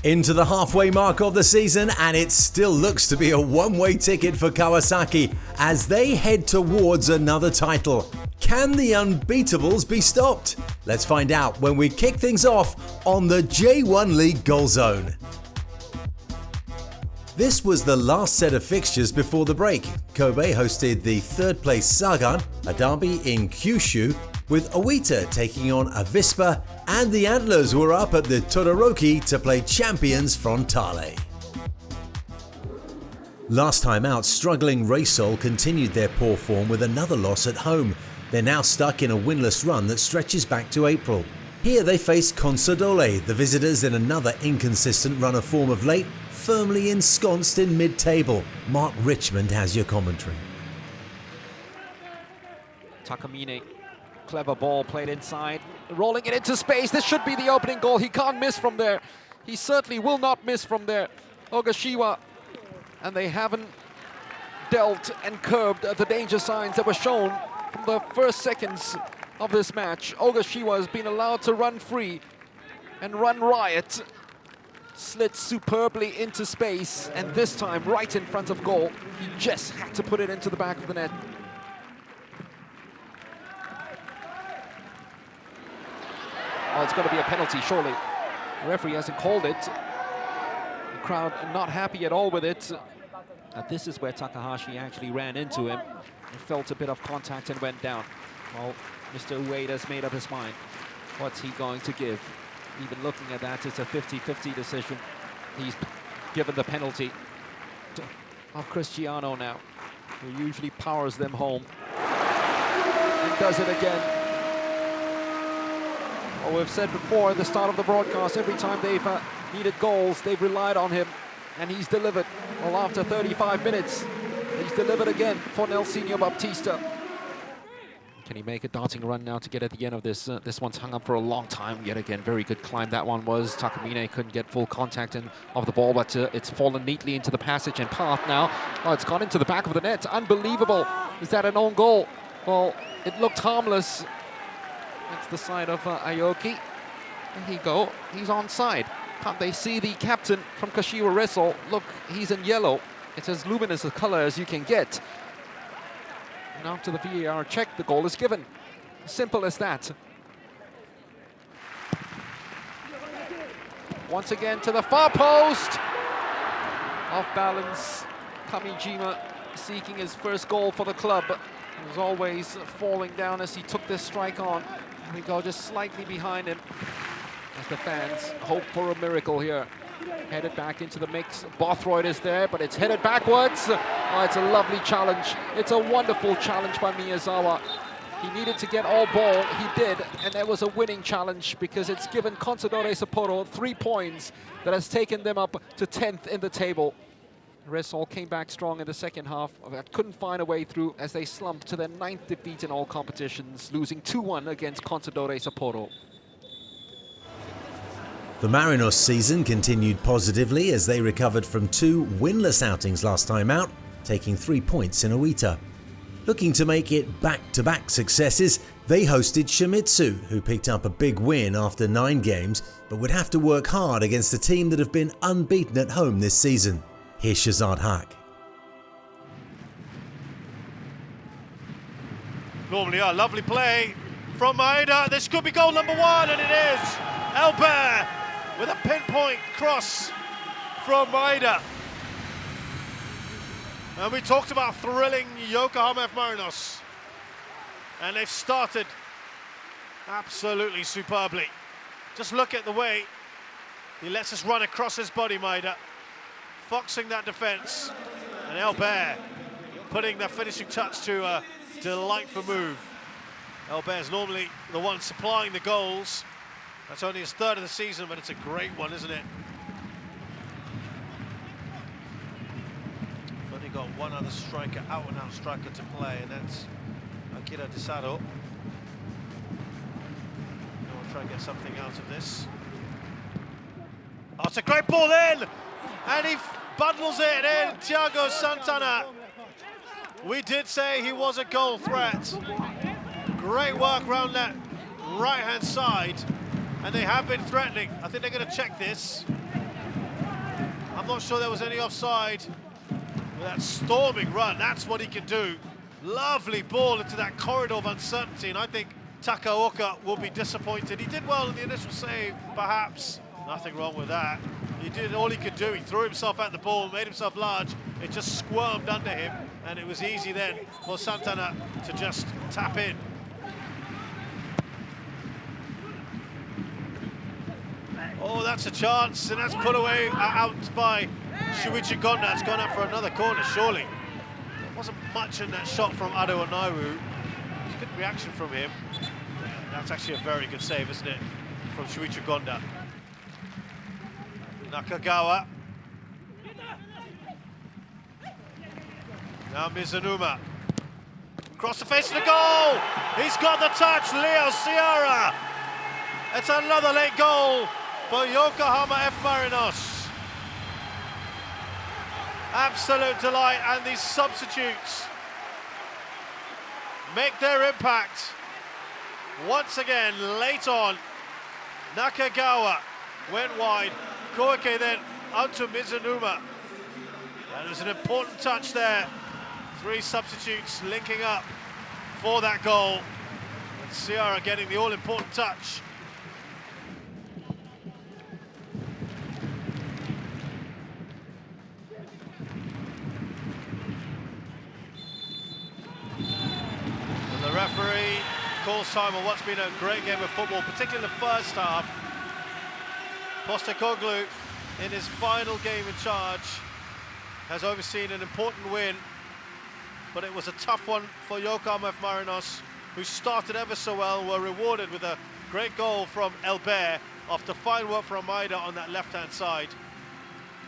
Into the halfway mark of the season, and it still looks to be a one-way ticket for Kawasaki as they head towards another title. Can the unbeatables be stopped? Let's find out when we kick things off on the J1 League Goal Zone. This was the last set of fixtures before the break. Kobe hosted the third place Sagan, a derby in Kyushu, with Oita taking on Avispa, and the Antlers were up at the Todoroki to play champions Frontale. Last time out, struggling Vissel continued their poor form with another loss at home. They're now stuck in a winless run that stretches back to April. Here they face Consadole, the visitors in another inconsistent run of form of late, firmly ensconced in mid-table. Mark Richmond has your commentary. Takamine, clever ball played inside, rolling it into space. This should be the opening goal. He can't miss from there. He certainly will not miss from there. Kashiwa, and they haven't dealt and curbed the danger signs that were shown from the first seconds of this match. Kashiwa has been allowed to run free and run riot. Slid superbly into space, and this time right in front of goal. He just had to put it into the back of the net. Oh, it's going to be a penalty, surely. The referee hasn't called it. The crowd not happy at all with it. This is where Takahashi actually ran into him. He felt a bit of contact and went down. Well, Mr. Ueda's made up his mind. What's he going to give? Even looking at that, it's a 50-50 decision. He's given the penalty of Cristiano now, who usually powers them home. And does it again. Well, we've said before at the start of the broadcast, every time they've needed goals, they've relied on him, and he's delivered. Well, after 35 minutes, he's delivered again for Nelsinho Baptista. Can he make a darting run now to get at the end of this? This one's hung up for a long time. Yet again, very good climb that one was. Takamine couldn't get full contact of the ball, but it's fallen neatly into the passage and path now. Oh, it's gone into the back of the net. Unbelievable. Is that an own goal? Well, it looked harmless. It's the side of Aoki. There you go. He's onside. Can't they see the captain from Kashiwa Vissel? Look, he's in yellow. It's as luminous a color as you can get. And after the VAR check, the goal is given. Simple as that. Once again to the far post. Off balance. Kamijima seeking his first goal for the club. He was always falling down as he took this strike on. We go just slightly behind him as the fans hope for a miracle here. Headed back into the mix. Bothroyd is there, but it's headed backwards. Oh, it's a lovely challenge. It's a wonderful challenge by Miyazawa. He needed to get all ball. He did, and that was a winning challenge because it's given Consadole Sapporo 3 points that has taken them up to 10th in the table. Vissel came back strong in the second half, but couldn't find a way through as they slumped to their 9th defeat in all competitions, losing 2-1 against Consadole Sapporo. The Marinos season continued positively as they recovered from 2 winless outings last time out, taking 3 points in Oita. Looking to make it back-to-back successes, they hosted Shimizu, who picked up a big win after 9 games, but would have to work hard against a team that have been unbeaten at home this season. Here's Shazad Haq. Normally a lovely play from Maeda. This could be goal number 1, and it is. Albert with a pinpoint cross from Maeda. And we talked about thrilling Yokohama F Marinos. And they've started absolutely superbly. Just look at the way he lets us run across his body, Maeda. Foxing that defence, and Albert putting the finishing touch to a delightful move. Albert's normally the one supplying the goals. That's only his 3rd of the season, but it's a great one, isn't it? We've only got one other striker, out-and-out striker to play, and that's Akira Desado. We'll try and get something out of this. Oh, it's a great ball in! And he bundles it in, Thiago Santana. We did say he was a goal threat. Great work around that right-hand side, and they have been threatening. I think they're going to check this. I'm not sure there was any offside. With that storming run, that's what he can do. Lovely ball into that corridor of uncertainty, and I think Takaoka will be disappointed. He did well in the initial save, perhaps. Nothing wrong with that. He did all he could do. He threw himself at the ball, made himself large. It just squirmed under him, and it was easy then for Santana to just tap in. Oh, that's a chance, and that's put away out by Shuichi Gonda. It's gone up for another corner, surely. There wasn't much in that shot from Ado Onaru. It's a good reaction from him. That's actually a very good save, isn't it, from Shuichi Gonda. Nakagawa. Now Mizunuma. Across the face of the goal! He's got the touch, Leo Sierra! It's another late goal for Yokohama F. Marinos. Absolute delight, and these substitutes make their impact. Once again, late on, Nakagawa went wide. Koike then out to Mizunuma. And it was an important touch there. 3 substitutes linking up for that goal. And Sierra getting the all-important touch. And the referee calls time on what's been a great game of football, particularly in the first half. Postecoglou, in his final game in charge, has overseen an important win, but it was a tough one for Yokohama F. Marinos, who started ever so well, were rewarded with a great goal from Elbert after fine work from Maeda on that left-hand side.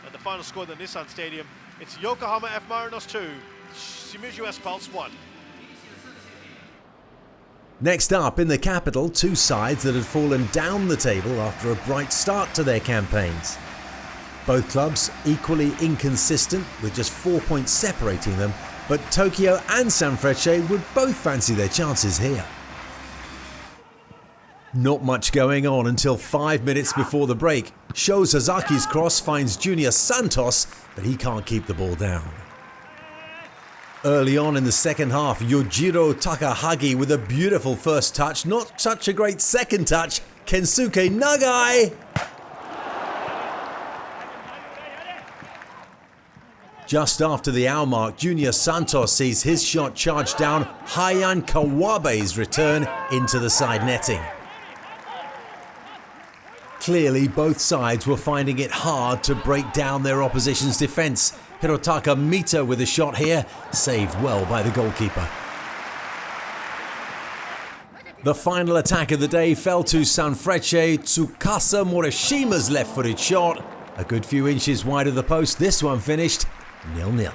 And the final score in the Nissan Stadium, it's Yokohama F. Marinos 2, Shimizu S-Pulse 1. Next up in the capital, 2 sides that had fallen down the table after a bright start to their campaigns. Both clubs equally inconsistent, with just 4 points separating them, but Tokyo and Sanfrecce would both fancy their chances here. Not much going on until 5 minutes before the break. Sho Sasaki's cross finds Junior Santos, but he can't keep the ball down. Early on in the second half, Yojiro Takahagi with a beautiful first touch, not such a great second touch. Kensuke Nagai! Just after the hour mark, Junior Santos sees his shot charged down Hayan Kawabe's return into the side netting. Clearly, both sides were finding it hard to break down their opposition's defence. Hirotaka Mita with a shot here, saved well by the goalkeeper. The final attack of the day fell to Sanfrecce. Tsukasa Morishima's left-footed shot. A good few inches wide of the post, this one finished 0-0.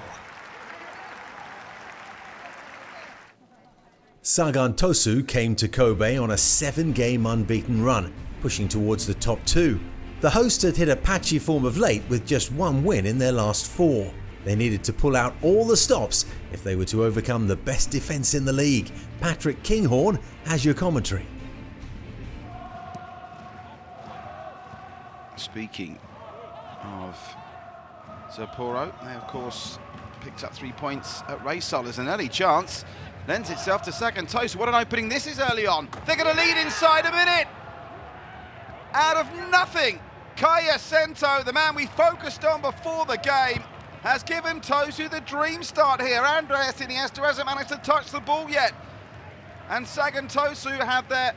Sagan Tosu came to Kobe on a 7-game unbeaten run, pushing towards the top 2. The hosts had hit a patchy form of late with just 1 win in their last 4. They needed to pull out all the stops if they were to overcome the best defence in the league. Patrick Kinghorn has your commentary. Speaking of Sapporo, they of course picked up 3 points at Vissel. There's an early chance, lends itself to Sagan Tosu. What an opening this is early on. They're going to lead inside a minute. Out of nothing, Kaya Sento, the man we focused on before the game, has given Tosu the dream start here. Andreas Iniesta hasn't managed to touch the ball yet. And Sagan Tosu have their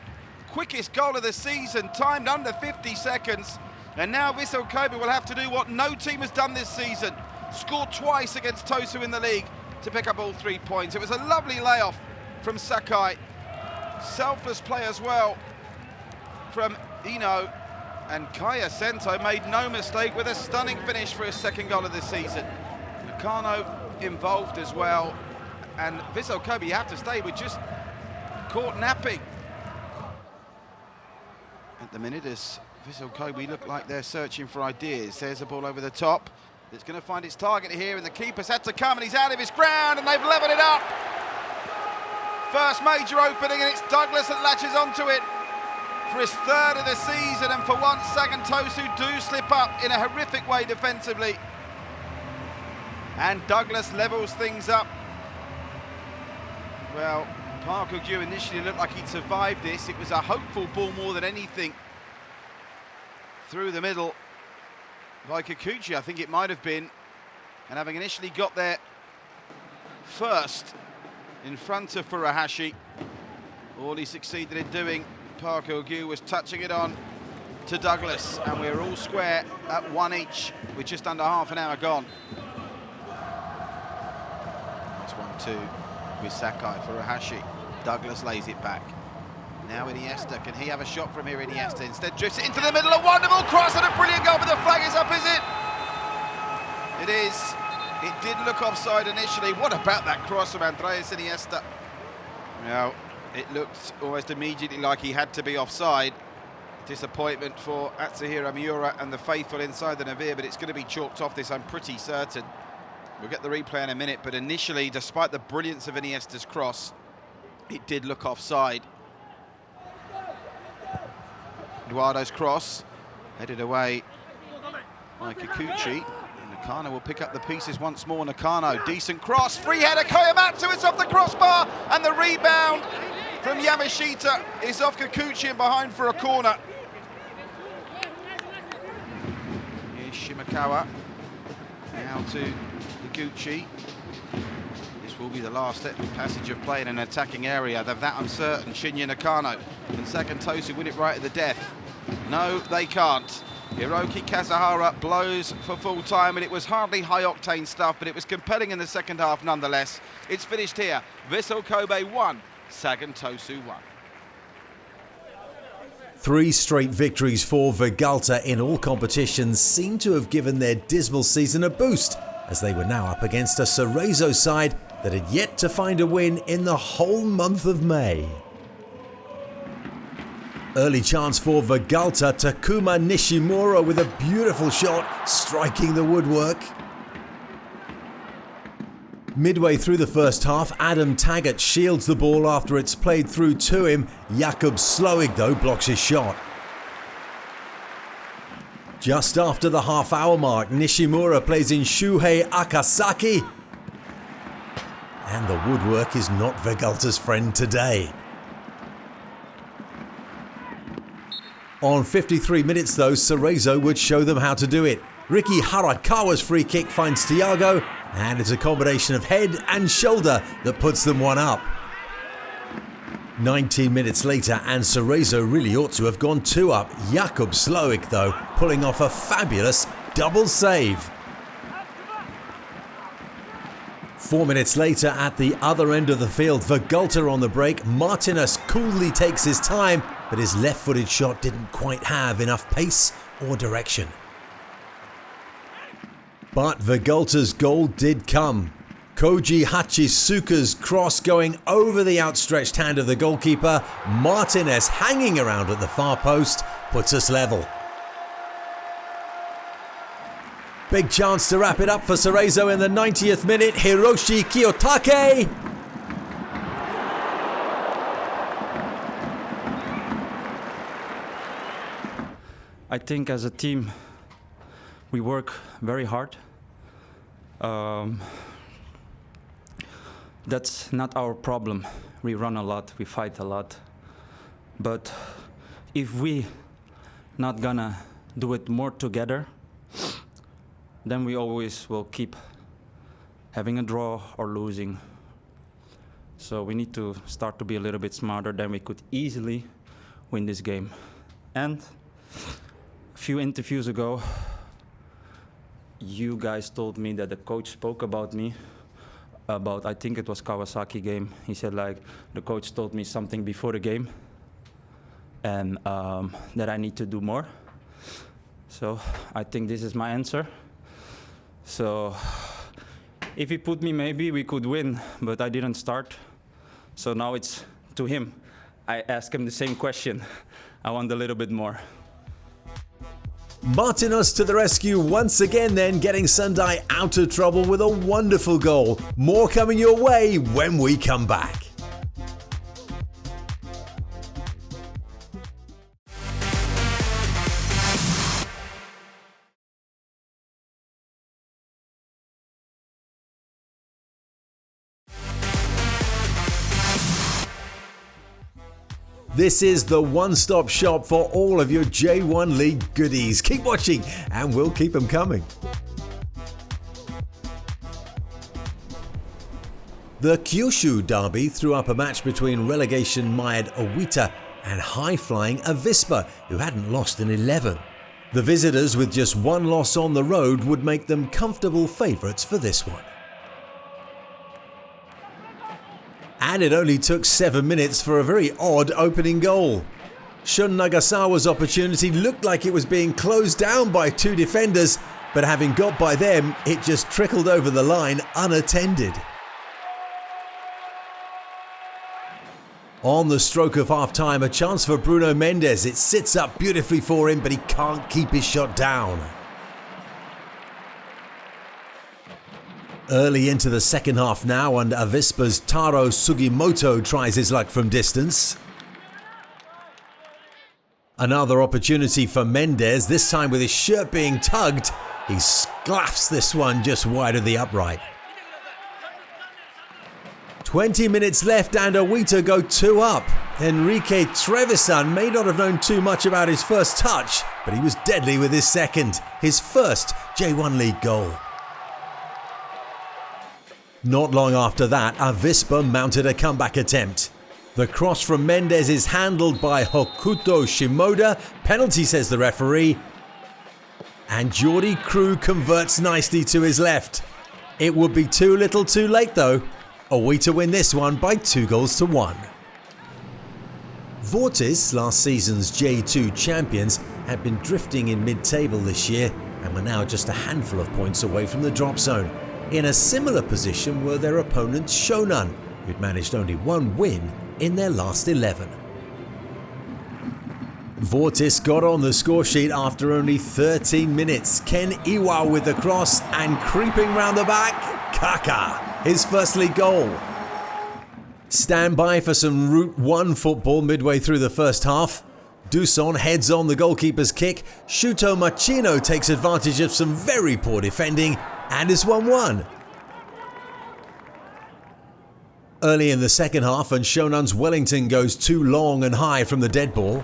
quickest goal of the season, timed under 50 seconds. And now Vissel Kobe will have to do what no team has done this season. Score twice against Tosu in the league to pick up all 3 points. It was a lovely layoff from Sakai. Selfless play as well from Ino, and Kaya Sento made no mistake with a stunning finish for his 2nd goal of the season. Nakano involved as well, and Vissel Kobe, you have to stay with just caught napping. At the minute, as Vissel Kobe look like they're searching for ideas. There's a ball over the top. It's going to find its target here, and the keeper's had to come, and he's out of his ground, and they've levelled it up. First major opening, and it's Douglas that latches onto it for his third of the season, and for once Sagan Tosu do slip up in a horrific way defensively. And Douglas levels things up. Well, Park Hugh initially looked like he'd survived this. It was a hopeful ball more than anything. Through the middle by Kikuchi, I think it might have been. And having initially got there first in front of Furuhashi, all he succeeded in doing, Park Hugh, was touching it on to Douglas. And we're all square at 1 each with just under half an hour gone. That's 1-2 with Sakai. Furuhashi. Douglas lays it back. Now Iniesta, can he have a shot from here? Iniesta instead drifts it into the middle, a wonderful cross and a brilliant goal, but the flag is up, is it? It is. It did look offside initially. What about that cross from Andreas Iniesta? Well, it looked almost immediately like he had to be offside. Disappointment for Atsuhiro Miura and the faithful inside the Navir, but it's going to be chalked off this, I'm pretty certain. We'll get the replay in a minute, but initially, despite the brilliance of Iniesta's cross, it did look offside. Eduardo's cross, headed away by Kikuchi. And Nakano will pick up the pieces once more. Nakano, decent cross, free header, Koyamatsu, it's off the crossbar, and the rebound from Yamashita is off Kikuchi and behind for a corner. Here's Shimakawa, now to Kikuchi. This will be the last passage of play in an attacking area. They're that uncertain. Shinya Nakano. Can Sagan Tosu win it right at the death? No, they can't. Hiroki Kazuhara blows for full time, and it was hardly high-octane stuff, but it was compelling in the second half nonetheless. It's finished here. Vissel Kobe 1, Sagan Tosu 1. 3 straight victories for Vegalta in all competitions seem to have given their dismal season a boost, as they were now up against a Cerezo side that had yet to find a win in the whole month of May. Early chance for Vegalta, Takuma Nishimura with a beautiful shot, striking the woodwork. Midway through the first half, Adam Taggart shields the ball after it's played through to him. Jakub Sloig, though, blocks his shot. Just after the half-hour mark, Nishimura plays in Shuhei Akasaki. And the woodwork is not Vegalta's friend today. On 53 minutes though, Cerezo would show them how to do it. Riki Harakawa's free kick finds Thiago, and it's a combination of head and shoulder that puts them one up. 19 minutes later, and Cerezo really ought to have gone 2 up. Jakub Sloik, though, pulling off a fabulous double save. 4 minutes later, at the other end of the field, Vegalta on the break. Martinez coolly takes his time, but his left-footed shot didn't quite have enough pace or direction. But Vegalta's goal did come. Koji Hachisuka's cross going over the outstretched hand of the goalkeeper. Martinez hanging around at the far post puts us level. Big chance to wrap it up for Cerezo in the 90th minute. Hiroshi Kiyotake. I think as a team, we work very hard. That's not our problem. We run a lot, we fight a lot. But if we not gonna do it more together, then we always will keep having a draw or losing. So we need to start to be a little bit smarter, then we could easily win this game. And a few interviews ago, you guys told me that the coach spoke about me, about, I think it was Kawasaki game. He said like, the coach told me something before the game, and that I need to do more. So I think this is my answer. So if he put me, maybe we could win, but I didn't start. So now it's to him. I ask him the same question. I want a little bit more. Martinez to the rescue once again, then getting Sendai out of trouble with a wonderful goal. More coming your way when we come back. This is the one-stop shop for all of your J1 League goodies. Keep watching and we'll keep them coming. The Kyushu derby threw up a match between relegation-mired Oita and high-flying Avispa, who hadn't lost in 11. The visitors, with just one loss on the road, would make them comfortable favourites for this one. And it only took 7 minutes for a very odd opening goal. Shun Nagasawa's opportunity looked like it was being closed down by two defenders, but having got by them, it just trickled over the line unattended. On the stroke of half-time, a chance for Bruno Mendes. It sits up beautifully for him, but he can't keep his shot down. Early into the second half now, and Avispa's Taro Sugimoto tries his luck from distance. Another opportunity for Mendes, this time with his shirt being tugged. He sclaffs this one just wide of the upright. 20 minutes left and Oita go 2 up. Enrique Trevisan may not have known too much about his first touch, but he was deadly with his second, his first J1 League goal. Not long after that, Avispa mounted a comeback attempt. The cross from Mendes is handled by Hokuto Shimoda, penalty says the referee, and Jordi Crew converts nicely to his left. It would be too little too late though. Oita win this one by 2-1. Vortis, last season's J2 champions, had been drifting in mid-table this year and were now just a handful of points away from the drop zone. In a similar position were their opponents Shonan, who'd managed only 1 win in their last 11. Vortis got on the score sheet after only 13 minutes. Ken Iwa with the cross and creeping round the back, Kaka. His first league goal. Stand by for some Route 1 football midway through the first half. Duson heads on the goalkeeper's kick. Shuto Machino takes advantage of some very poor defending and is 1-1. Early in the second half and Shonan's Wellington goes too long and high from the dead ball.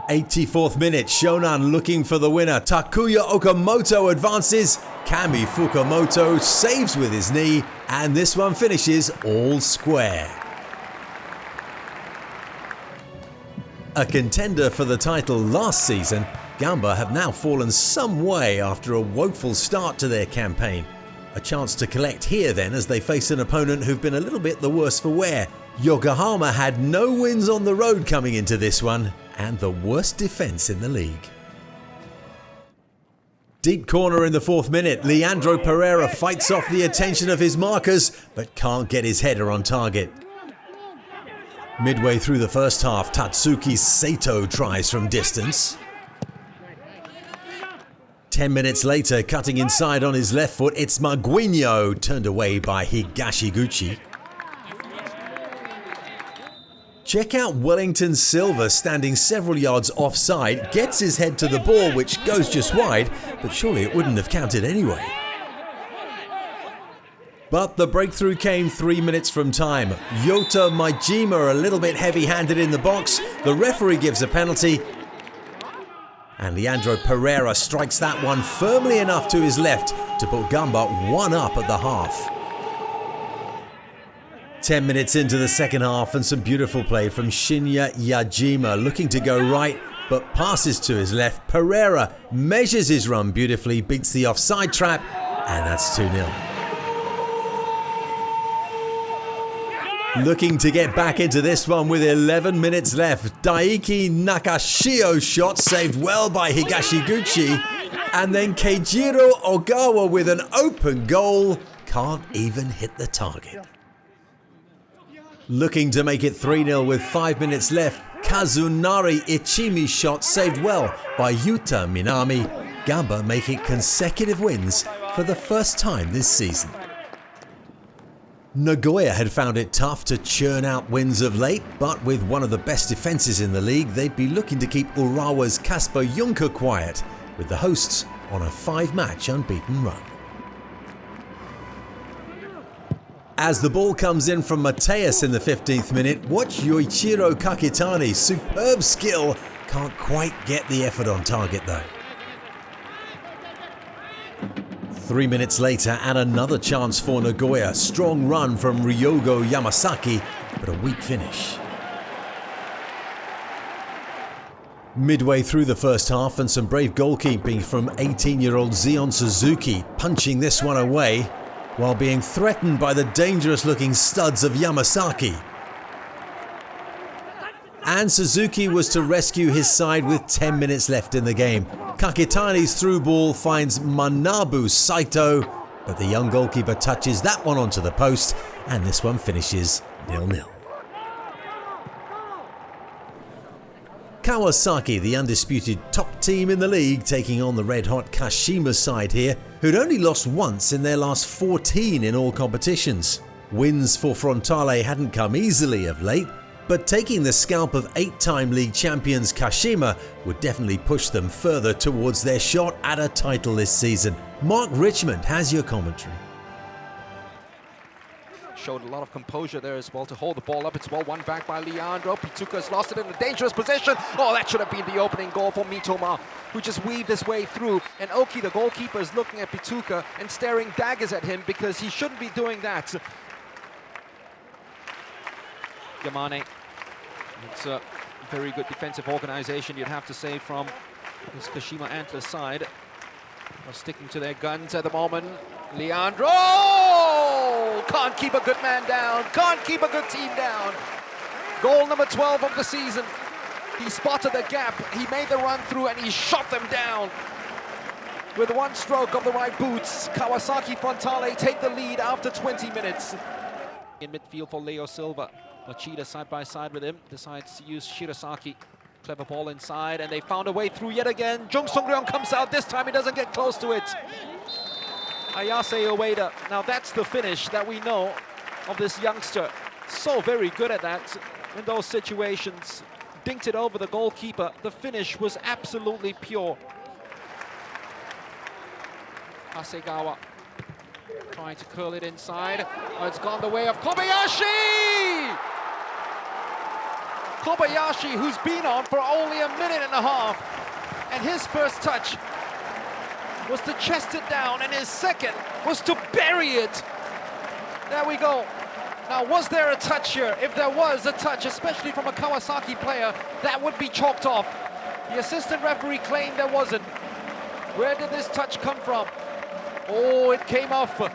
84th minute, Shonan looking for the winner. Takuya Okamoto advances. Kami Fukumoto saves with his knee, and this one finishes all square. A contender for the title last season, Gamba have now fallen some way after a woeful start to their campaign. A chance to collect here then as they face an opponent who've been a little bit the worse for wear. Yokohama had no wins on the road coming into this one, and the worst defence in the league. Deep corner in the 4th minute, Leandro Pereira fights off the attention of his markers, but can't get his header on target. Midway through the first half, Tatsuki Sato tries from distance. 10 minutes later, cutting inside on his left foot, it's Maguinho, turned away by Higashiguchi. Check out Wellington Silva standing several yards offside, gets his head to the ball which goes just wide, but surely it wouldn't have counted anyway. But the breakthrough came 3 minutes from time. Yota Maijima a little bit heavy-handed in the box, the referee gives a penalty, and Leandro Pereira strikes that one firmly enough to his left to put Gamba 1 up at the half. 10 minutes into the second half and some beautiful play from Shinya Yajima looking to go right but passes to his left. Pereira measures his run beautifully, beats the offside trap, and that's 2-0. Looking to get back into this one with 11 minutes left. Daiki Nakashio's shot saved well by Higashiguchi, and then Keijiro Ogawa with an open goal can't even hit the target. Looking to make it 3-0 with 5 minutes left, Kazunari Ichimi's shot saved well by Yuta Minami. Gamba making consecutive wins for the first time this season. Nagoya had found it tough to churn out wins of late, but with one of the best defences in the league, they'd be looking to keep Urawa's Kasper Juncker quiet, with the hosts on a 5-match unbeaten run. As the ball comes in from Mateus in the 15th minute, watch Yoichiro Kakitani's superb skill. Can't quite get the effort on target though. 3 minutes later and another chance for Nagoya. Strong run from Ryogo Yamasaki, but a weak finish. Midway through the first half and some brave goalkeeping from 18-year-old Zion Suzuki, punching this one away while being threatened by the dangerous-looking studs of Yamasaki. And Suzuki was to rescue his side with 10 minutes left in the game. Kakitani's through ball finds Manabu Saito, but the young goalkeeper touches that one onto the post, and this one finishes 0-0. Kawasaki, the undisputed top team in the league, taking on the red-hot Kashima side here, who'd only lost once in their last 14 in all competitions. Wins for Frontale hadn't come easily of late, but taking the scalp of 8-time league champions Kashima would definitely push them further towards their shot at a title this season. Mark Richmond has your commentary. Showed a lot of composure there as well to hold the ball up. It's well won back by Leandro. Pituca has lost it in a dangerous position. Oh, that should have been the opening goal for Mitoma, who just weaved his way through. And Oki, the goalkeeper, is looking at Pituca and staring daggers at him because he shouldn't be doing that. Yamane. It's a very good defensive organization, you'd have to say, from this Kashima Antlers side. They're sticking to their guns at the moment. Leandro! Can't keep a good man down. Can't keep a good team down. Goal number 12 of the season. He spotted the gap. He made the run through and he shot them down. With one stroke of the right boots, Kawasaki Frontale take the lead after 20 minutes. In midfield for Leo Silva. Machida side by side with him. Decides to use Shirasaki. Clever ball inside, and they found a way through yet again. Jung Sung-ryong comes out. This time he doesn't get close to it. Ayase Oita. Now that's the finish that we know of this youngster. So very good at that in those situations. Dinked it over the goalkeeper. The finish was absolutely pure. Hasegawa trying to curl it inside. Oh, it's gone the way of Kobayashi! Kobayashi, who's been on for only a minute and a half. And his first touch was to chest it down, and his second was to bury it. There we go. Now, was there a touch here? If there was a touch, especially from a Kawasaki player, that would be chalked off. The assistant referee claimed there wasn't. Where did this touch come from? Oh, it came off the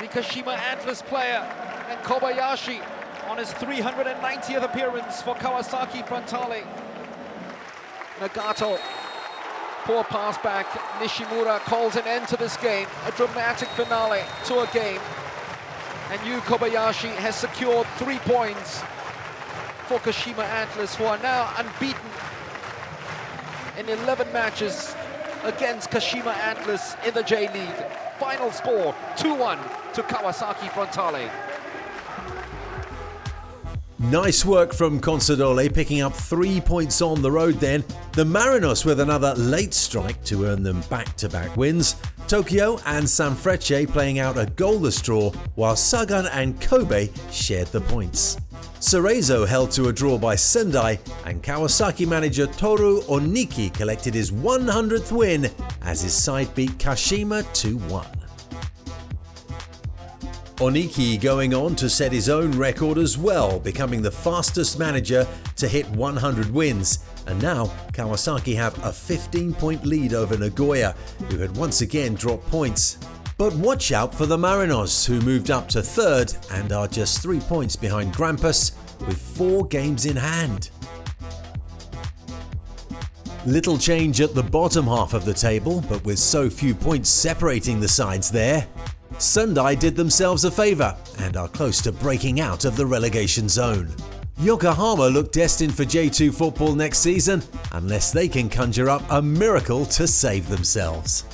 Kashima Antlers player, and Kobayashi on his 390th appearance for Kawasaki Frontale. Nagato, poor pass back. Nishimura calls an end to this game. A dramatic finale to a game. And Yu Kobayashi has secured 3 points for Kashima Antlers, who are now unbeaten in 11 matches against Kashima Antlers in the J.League. Final score, 2-1 to Kawasaki Frontale. Nice work from Consadole, picking up 3 points on the road then. The Marinos with another late strike to earn them back-to-back wins. Tokyo and Sanfrecce playing out a goalless draw, while Sagan and Kobe shared the points. Cerezo held to a draw by Sendai, and Kawasaki manager Toru Oniki collected his 100th win as his side beat Kashima 2-1. Oniki going on to set his own record as well, becoming the fastest manager to hit 100 wins. And now Kawasaki have a 15-point lead over Nagoya, who had once again dropped points. But watch out for the Marinos, who moved up to third and are just 3 points behind Grampus with 4 games in hand. Little change at the bottom half of the table, but with so few points separating the sides there, Sendai did themselves a favour and are close to breaking out of the relegation zone. Yokohama look destined for J2 football next season unless they can conjure up a miracle to save themselves.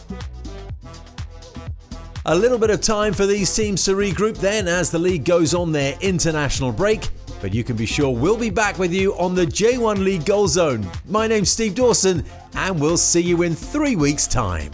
A little bit of time for these teams to regroup then as the league goes on their international break, but you can be sure we'll be back with you on the J1 League Goal Zone. My name's Steve Dawson and we'll see you in 3 weeks' time.